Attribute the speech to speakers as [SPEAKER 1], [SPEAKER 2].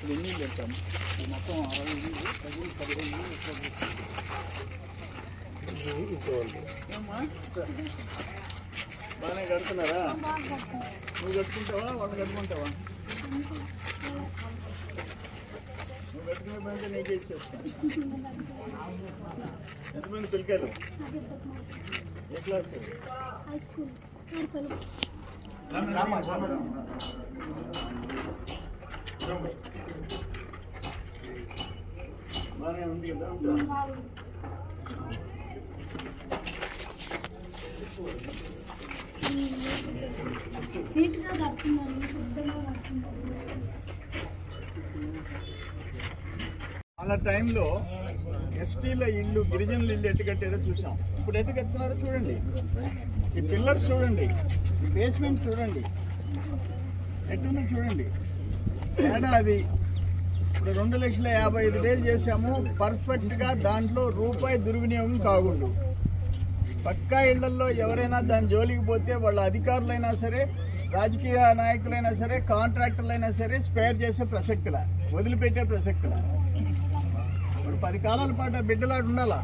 [SPEAKER 1] ఇప్పుడు ఎన్ని పెట్టాము మొత్తం 60 ఇల్లు 15 ఏమ్మా బాగానే కడుతున్నారా? నువ్వు కట్టుకుంటావా వాళ్ళు కట్టుకుంటావా? నువ్వు కట్టుకునే పని నీకే ఇచ్చేస్తాను. ఎంతమంది పిల్లకాయలు? ఏ క్లాస్? బాగానే ఉంది కదా?
[SPEAKER 2] నీట్గా కడుతున్నారు, శుద్ధంగా కడుతున్నారు.
[SPEAKER 1] అలా టైంలో ఎస్టీల ఇల్లు గిరిజనుల ఇల్లు ఎట్టు కట్టారో చూసాం. ఇప్పుడు ఎట్టు కడుతున్నారో చూడండి. ఈ పిల్లర్స్ చూడండి, ఈ బేస్మెంట్ చూడండి, ఎట్టుందో చూడండి. ఏడాది ఇప్పుడు 2,55,000 చేసాము. పర్ఫెక్ట్గా దాంట్లో రూపాయి దుర్వినియోగం కాకూడదు. పక్కా ఇళ్లలో ఎవరైనా దాని జోలికి పోతే వాళ్ళ అధికారులైనా సరే, రాజకీయ నాయకులైనా సరే, కాంట్రాక్టర్లైనా సరే స్పేర్ చేసే ప్రసక్తిలా, వదిలిపెట్టే ప్రసక్తిలా. ఇప్పుడు 10 కాలాల పాటు బిడ్డలాడు ఉండాలా.